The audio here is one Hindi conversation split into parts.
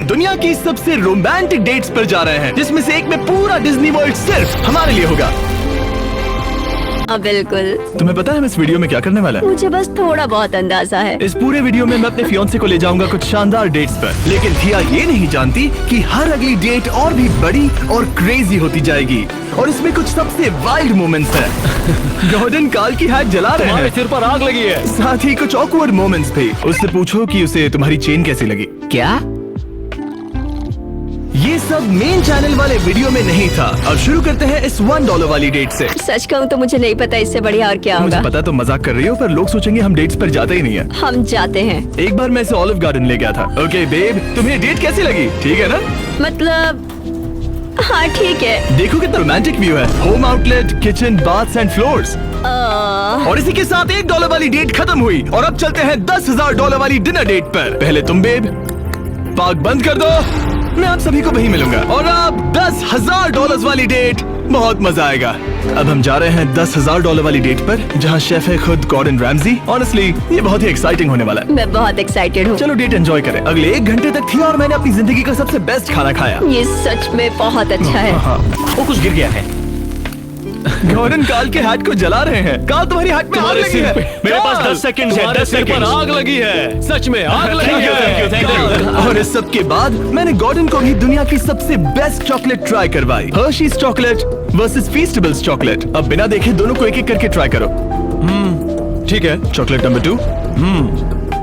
दुनिया की सबसे रोमांटिक डेट्स पर जा रहे हैं, जिसमें से एक में पूरा डिज्नी वर्ल्ड सिर्फ हमारे लिए होगा। बिल्कुल। तुम्हें पता है हम इस वीडियो में क्या करने वाला है? मुझे बस थोड़ा बहुत अंदाजा है। इस पूरे वीडियो में मैं अपने फियांसे को ले जाऊंगा कुछ शानदार डेट्स पर, लेकिन थिया ये नहीं जानती कि हर अगली डेट और भी बड़ी और क्रेजी होती जाएगी और इसमें कुछ सबसे वाइल्ड मोमेंट्स हैं। गॉर्डन काल की हैट जला रहे हैं, सिर पर आग लगी है। साथ ही कुछ ऑकवर्ड मोमेंट्स भी। उससे पूछो कि उसे तुम्हारी चेन कैसी लगी। क्या? ये सब मेन चैनल वाले वीडियो में नहीं था। अब शुरू करते हैं इस $1 वाली डेट से। सच कहूँ तो मुझे नहीं पता इससे बढ़िया और क्या मुझे होगा। पता तो मजाक कर रही हो, पर लोग सोचेंगे हम डेट्स पर जाते ही नहीं है। हम जाते हैं। एक बार मैं इसे ऑलिव गार्डन ले गया था। ओके बेब, तुम्हें डेट कैसी लगी? ठीक है ना? मतलब हाँ ठीक है। देखो कितना रोमांटिक व्यू है। Home outlet, kitchen, baths and floors. और इसी के साथ $1 वाली डेट खत्म हुई और अब चलते हैं $10,000 वाली डिनर डेट पर। पहले तुम बेब, पार्क बंद कर दो, मैं आप सभी को वहीं मिलूंगा। और अब $10,000 वाली डेट, बहुत मजा आएगा। अब हम जा रहे हैं $10,000 वाली डेट पर, जहाँ शेफ है खुद गॉर्डन रैमजी। ऑनेस्टली ये बहुत ही एक्साइटिंग होने वाला है। मैं बहुत एक्साइटेड हूँ। चलो डेट एंजॉय करें। अगले 1 घंटे तक थी और मैंने अपनी जिंदगी का सबसे बेस्ट खाना खाया। ये सच में बहुत अच्छा है। हाँ, वो कुछ गिर गया है। गॉर्डन काल के हैट को जला रहे हैं। काल तुम्हारी हैट में आग तुम्हारे लगी सिर है। पे मेरे पास काल! 10 सेकंड है। तुम्हारे 10 सिर पर सेकंड आग लगी है। सच में आग लगी Thank you, thank you, thank you, thank you. और इस सब के बाद मैंने गॉर्डन को भी दुनिया की सबसे बेस्ट चॉकलेट ट्राई करवाई। Hershey's chocolate versus Feastables chocolate. अब बिना देखे दोनों को एक एक करके ट्राई करो। ठीक है, चॉकलेट नंबर 2।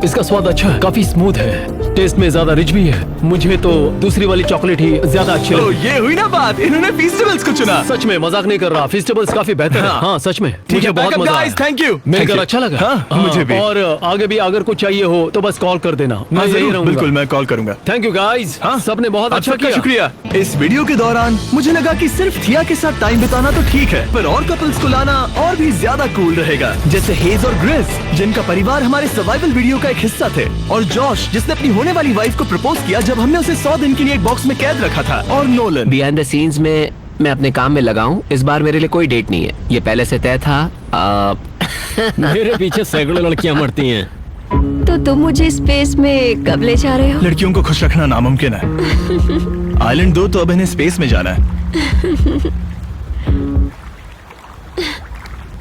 इसका स्वाद अच्छा है, काफी स्मूथ है, टेस्ट में ज्यादा रिच भी है। मुझे तो दूसरी वाली चॉकलेट ही ज्यादा अच्छी तो लगी। ये हुई ना बात, इन्होंने फीस्टेबल्स को चुना। सच में मजाक नहीं कर रहा, फेस्टिवल्स काफी बेहतर है। हाँ सच में ठीक मुझे है, बहुत मजा आया। Thank you. मिलकर अच्छा लगा। हाँ, मुझे भी। और आगे भी अगर कुछ चाहिए हो तो बस कॉल कर देना, मैं हाँ, यही जरूर, रहूंगा। बिल्कुल मैं कॉल करूंगा। Thank you guys. हाँ, सबने बहुत आप अच्छा सबका किया। शुक्रिया। इस वीडियो के दौरान मुझे लगा कि सिर्फ थिया के साथ टाइम बिताना तो ठीक है, पर और कपल्स को लाना और भी ज्यादा कूल रहेगा। जैसे हेज और ग्रेस, जिनका परिवार हमारे सर्वाइवल वीडियो का एक हिस्सा थे, और जॉश, जिसने अपनी होने वाली वाइफ को प्रपोज किया जब हमने उसे 100 दिन के लिए एक बॉक्स में कैद रखा था, और नोलन। बिहाइंड द सीन्स में मैं अपने काम में लगा हूँ। इस बार मेरे लिए कोई डेट नहीं है, ये पहले से तय था। मेरे पीछे सैकड़ों लड़कियां मरती हैं। तो तुम मुझे स्पेस में कब ले जा रहे हो? लड़कियों को खुश रखना नामुमकिन है। आइलैंड 2 तो अब इन्हें स्पेस में जाना है।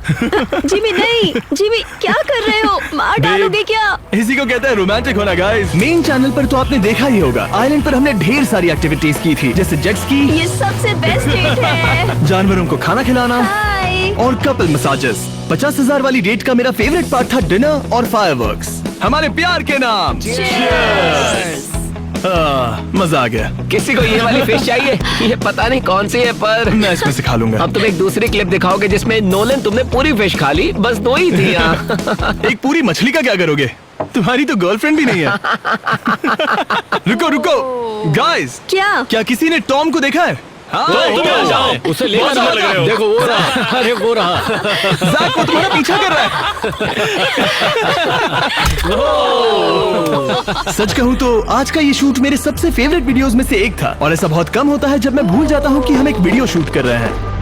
जिमी नहीं, जिमी क्या कर रहे हो? मार डालोगे क्या? इसी को कहते हैं रोमांटिक होना गाइस। मेन चैनल पर तो आपने देखा ही होगा, आइलैंड पर हमने ढेर सारी एक्टिविटीज की थी, जैसे जेट स्की, ये सबसे बेस्ट डेट है। जानवरों को खाना खिलाना हाय। और कपल मसाजेस। 50,000 वाली डेट का मेरा फेवरेट पार्ट था डिनर और फायरवर्क्स, हमारे प्यार के नाम। मजा आ गया। किसी को ये वाली फिश चाहिए? ये पता नहीं कौन सी है, पर मैं इसमें से खा लूंगा। अब तुम एक दूसरी क्लिप दिखाओगे जिसमें नोलन तुमने पूरी फिश खा ली, बस 2 ही थी यहाँ। एक पूरी मछली का क्या करोगे? तुम्हारी तो गर्लफ्रेंड भी नहीं है। रुको रुको गाइस, क्या किसी ने टॉम को देखा है? हाँ, उसे ले बहुत अच्छा लग रहे हो। देखो वो रहा, अरे वो रहा। ज़ैक वो तुम्हारा पीछा कर रहा है। सच कहूँ तो आज का ये शूट मेरे सबसे फेवरेट वीडियोस में से एक था, और ऐसा बहुत कम होता है जब मैं भूल जाता हूँ कि हम एक वीडियो शूट कर रहे हैं।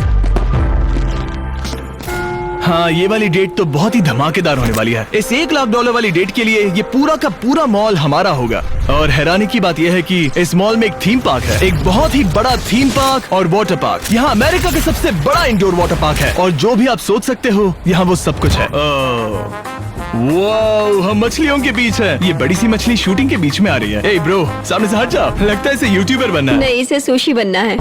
हाँ, ये वाली डेट तो बहुत ही धमाकेदार होने वाली है। इस $1,00,000 वाली डेट के लिए ये पूरा का पूरा मॉल हमारा होगा। और हैरानी की बात यह है कि इस मॉल में एक थीम पार्क है, एक बहुत ही बड़ा थीम पार्क और वाटर पार्क। यहाँ अमेरिका का सबसे बड़ा इंडोर वाटर पार्क है, और जो भी आप सोच सकते हो यहाँ वो सब कुछ है। वाओ, हम मछलियों के बीच है। ये बड़ी सी मछली शूटिंग के बीच में आ रही है। ए ब्रो, सामने से हट जाओ, लगता है इसे यूट्यूबर बनना है। नहीं, इसे सुशी बनना है।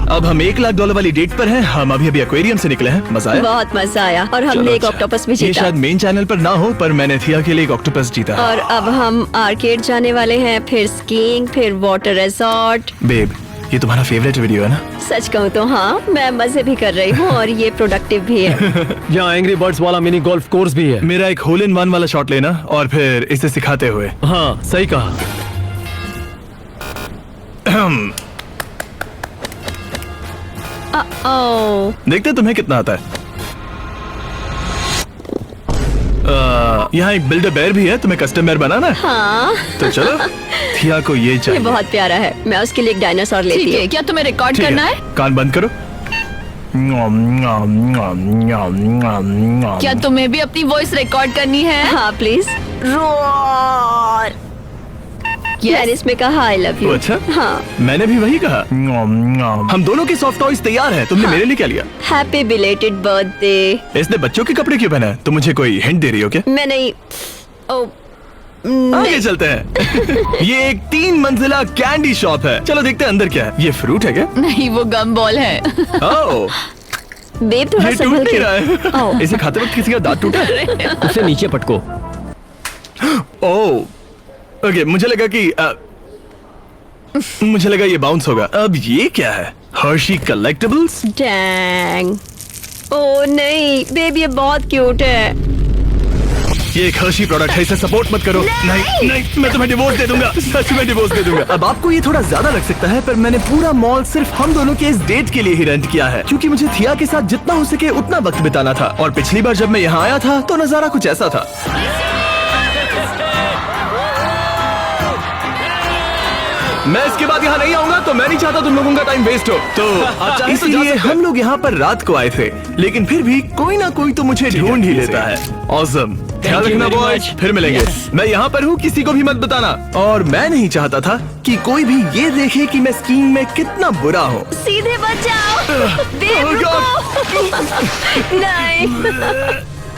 अब हम $1,00,000 वाली डेट पर हैं। हम अभी एक्वेरियम से निकले हैं। मजा आया? बहुत मजा आया, और हमने एक ऑक्टोपस भी ये जीता। शायद मेन चैनल पर ना हो, पर मैंने थिया के लिए एक ऑक्टोपस जीता। और अब हम आर्केड जाने वाले हैं, फिर स्कीइंग, फिर वाटर रिजॉर्ट। बेब, ये तुम्हारा फेवरेट वीडियो है ना? सच कहूँ तो हाँ, मैं मजे भी कर रही हूँ और ये प्रोडक्टिव भी है। यहाँ एंग्री बर्ड्स वाला मिनी गोल्फ कोर्स भी है। मेरा एक होल इन वन वाला शॉट लेना और फिर इसे सिखाते हुए। हाँ सही कहा। देखते हैं तुम्हें कितना आता है। यहाँ एक बिल्डर बेयर भी है, तुम्हें कस्टम बेयर बनाना है? हाँ। तो चलो, थिया को ये ये चाहिए। बहुत प्यारा है, मैं उसके लिए एक डायनासोर लेती ठीक हूँ। है, क्या तुम्हें रिकॉर्ड ठीक करना है? कान बंद करो। क्या तुम्हें भी अपनी वॉइस रिकॉर्ड करनी है? हाँ प्लीज। रोर। मैंने इसमें कहा आई लव ओ, यू। अच्छा हाँ। मैंने भी वही कहा। हम दोनों के सॉफ्ट टॉयज तैयार हैं। तुमने मेरे लिए क्या लिया? Happy belated birthday. इसने बच्चों के कपड़े क्यों पहना है? तुम मुझे कोई हिंट दे रही हो क्या? मैं नहीं। ओ आगे चलते हैं। ये एक 3 मंजिला कैंडी शॉप है। चलो देखते हैं अंदर क्या है। ये फ्रूट है क्या? नहीं, वो गम बॉल है। ओह, बेब थोड़ा ये टूट संभल नहीं के। रहा है। ओह। इसे खाते वक्त किसी का दांत टूटा है? उसे नीचे पटको। ओह, ओके, मुझे लगा ये बाउंस होगा। अब ये क्या है? Hershey collectibles? डैंग। ओ नहीं बेब, ये बहुत क्यूट है। ये एक हर्शी प्रोडक्ट है, इसे सपोर्ट मत करो। नहीं नहीं, मैं तुम्हें डिवोर्स दे दूंगा। सच में डिवोर्स दे दूंगा। अब आपको ये थोड़ा ज्यादा लग सकता है, पर मैंने पूरा मॉल सिर्फ हम दोनों के इस डेट के लिए ही रेंट किया है, क्योंकि मुझे थिया के साथ जितना हो सके उतना वक्त बिताना था। और पिछली बार जब मैं यहाँ आया था तो नजारा कुछ ऐसा था। मैं इसके बाद यहाँ नहीं आऊंगा, तो मैं नहीं चाहता तुम लोगों का टाइम वेस्ट हो। तो इसीलिए हम लोग यहाँ पर रात को आए थे, लेकिन फिर भी कोई ना कोई तो मुझे ढूंढ ही लेता है। ऑसम, ख्याल रखना बॉयज, फिर मिलेंगे। मैं यहाँ पर हूँ, किसी को भी मत बताना। और मैं नहीं चाहता था कि कोई भी ये देखे कि मैं स्कीइंग में कितना बुरा हूँ। सीधे बच जाओ। बेब Oh रुको। नहीं।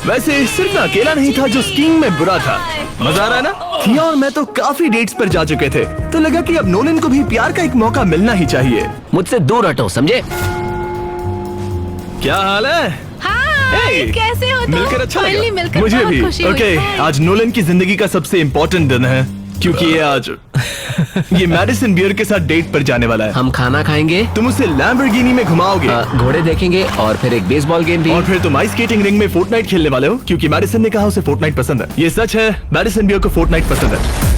वैसे सिर्फ मैं अकेला नहीं था जो स्कीइंग में बुरा था। मजा आ रहा है ना? थिया और मैं तो काफी डेट्स पर जा चुके थे, तो लगा कि अब नोलन को भी प्यार का एक मौका मिलना ही चाहिए। मुझसे दूर हटो, समझे? क्या हाल है? Hey, कैसे हो तुम? मिलकर अच्छा Finally लगा। मिलकर मुझे बहुत भी। खुशी हुई। ओके, आज नोलन की जिंदगी का सबसे इम्पोर्टेंट दिन है, क्योंकि ये आज ये मैडिसन बियर के साथ डेट पर जाने वाला है। हम खाना खाएंगे, तुम उसे लैम्बोर्गिनी में घुमाओगे, घोड़े देखेंगे और फिर एक बेसबॉल गेम भी। और फिर तुम आइस स्केटिंग रिंग में फोर्टनाइट खेलने वाले हो, क्योंकि मैडिसन ने कहा उसे फोर्टनाइट पसंद है। ये सच है, मैडिसन बियर को फोर्टनाइट पसंद है।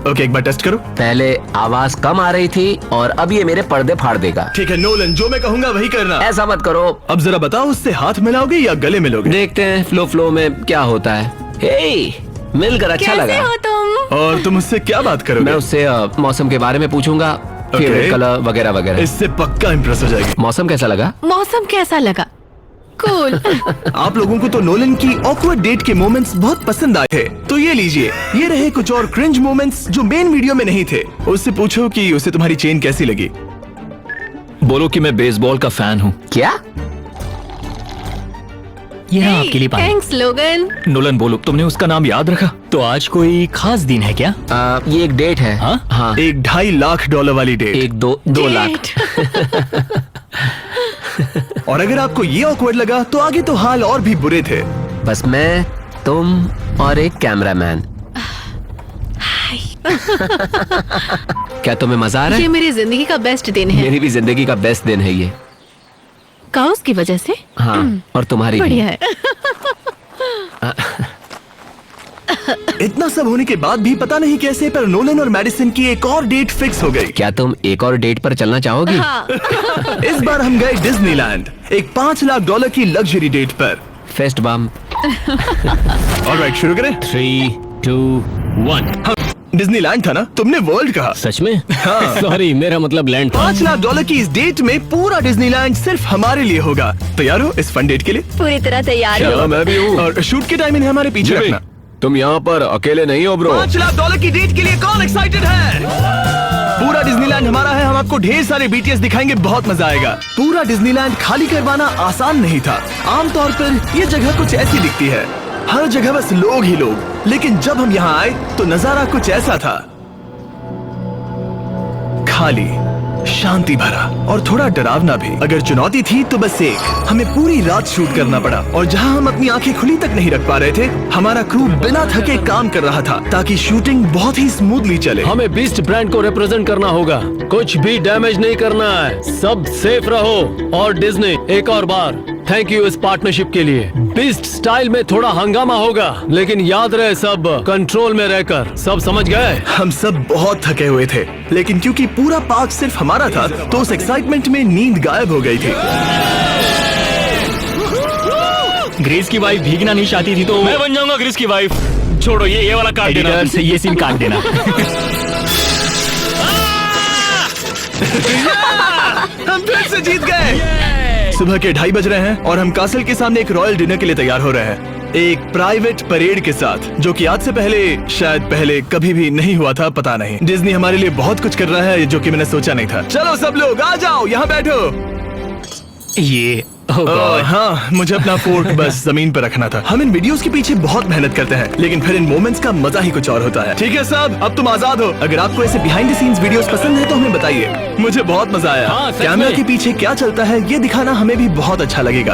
ओके, एक बार टेस्ट करो। पहले आवाज कम आ रही थी और अब ये मेरे पर्दे फाड़ देगा। ठीक है नोलन, जो मैं कहूंगा वही करना। ऐसा मत करो। अब जरा बताओ, उससे हाथ मिलाओगे या गले मिलोगे? देखते हैं फ्लो में क्या होता है। हे, मिलकर अच्छा कैसे लगा। हो तुम? और तुम उससे क्या बात करोगे? मैं उससे मौसम के बारे में पूछूंगा, फेवरेट कलर वगैरह वगैरह। इससे पक्का इम्प्रेस हो जाएगी। मौसम कैसा लगा? मौसम कैसा लगा? कूल। आप लोगों को तो नोलन की ऑकवर्ड डेट के मोमेंट्स बहुत पसंद आए थे, तो ये लीजिए, ये रहे कुछ और क्रिंज मोमेंट्स जो मेन वीडियो में नहीं थे। उससे पूछो कि उसे तुम्हारी चेन कैसी लगी। बोलो कि मैं बेसबॉल का फैन हूँ। क्या? ये रहा आपके लिए पानी। थैंक्स लोगन। नोलन, बोलो तुमने उसका नाम याद रखा? तो आज कोई खास दिन है क्या? ये एक डेट है। हाँ? हाँ, एक $2.5 वाली डेट। एक दो लाख। और अगर आपको ये ऑकवर्ड लगा तो आगे तो हाल और भी बुरे थे। बस मैं, तुम और एक कैमरामैन। क्या तुम्हें मजा आ रहा ये है? मेरी जिंदगी का बेस्ट दिन है। मेरी भी जिंदगी का बेस्ट दिन है ये। काउस की वजह से। हाँ, और तुम्हारी भी। बढ़िया है। इतना सब होने के बाद भी पता नहीं कैसे, पर नोलन और मैडिसन की एक और डेट फिक्स हो गई। क्या तुम एक और डेट पर चलना चाहोगी? हाँ। इस बार हम गए डिज्नीलैंड, एक $5 लाख की लग्जरी डेट पर। फेस्ट बम। ऑलराइट, शुरू करें। 3, 2, 1। डिज्नीलैंड था ना? तुमने वर्ल्ड कहा। सच में? हाँ। सॉरी, मेरा मतलब लैंड था। $5 लाख की इस डेट में पूरा डिज्नीलैंड सिर्फ हमारे लिए होगा। तैयार हो इस फन डेट के लिए? पूरी तरह तैयार चलो, हो। मैं भी हूँ। और शूट के टाइम इन्हें हमारे पीछे रखना। तुम यहाँ पर अकेले नहीं हो ब्रो। $5 लाख की डेट के लिए कौन एक्साइटेड है? पूरा डिज्नीलैंड हमारा है। हम आपको ढेर सारे BTS दिखाएंगे, बहुत मजा आएगा। पूरा डिज्नीलैंड खाली करवाना आसान नहीं था। आमतौर पर ये जगह कुछ ऐसी दिखती है, हर जगह बस लोग ही लोग। लेकिन जब हम यहाँ आए तो नजारा कुछ ऐसा था, खाली, शांति भरा और थोड़ा डरावना भी। अगर चुनौती थी तो बस एक, हमें पूरी रात शूट करना पड़ा। और जहां हम अपनी आंखें खुली तक नहीं रख पा रहे थे, हमारा क्रू बिना थके काम कर रहा था ताकि शूटिंग बहुत ही स्मूथली चले। हमें बीस्ट ब्रांड को रिप्रेजेंट करना होगा, कुछ भी डैमेज नहीं करना है, सब सेफ रहो। और डिज्नी, एक और बार थैंक यू इस पार्टनरशिप के लिए। बीस्ट स्टाइल में थोड़ा हंगामा होगा, लेकिन याद रहे सब कंट्रोल में रहकर। सब समझ गए? हम सब बहुत थके हुए थे, लेकिन क्योंकि पूरा पार्क सिर्फ हमारा था तो उस एक्साइटमेंट में नींद गायब हो गई थी। ग्रेस की वाइफ भीगना नहीं चाहती थी तो मैं बन जाऊंगा ग्रेस की वाइफ। छोड़ो, ये वाला काट देना। से ये सीन काट देना। हम फिर से जीत गए। सुबह के 2:30 बज रहे हैं और हम कासल के सामने एक रॉयल डिनर के लिए तैयार हो रहे हैं, एक प्राइवेट परेड के साथ, जो कि आज से पहले शायद पहले कभी भी नहीं हुआ था, पता नहीं। डिज्नी हमारे लिए बहुत कुछ कर रहा है जो कि मैंने सोचा नहीं था। चलो सब लोग आ जाओ, यहाँ बैठो। ये हाँ, मुझे अपना फोर्क बस जमीन पर रखना था। हम इन वीडियोस के पीछे बहुत मेहनत करते हैं, लेकिन फिर इन मोमेंट्स का मजा ही कुछ और होता है। ठीक है सब, अब तुम आजाद हो। अगर आपको ऐसे बिहाइंड द सीन्स वीडियोस पसंद है तो हमें बताइए। मुझे बहुत मजा आया। हाँ, सच कैमरा में। के पीछे क्या चलता है ये दिखाना हमें भी बहुत अच्छा लगेगा।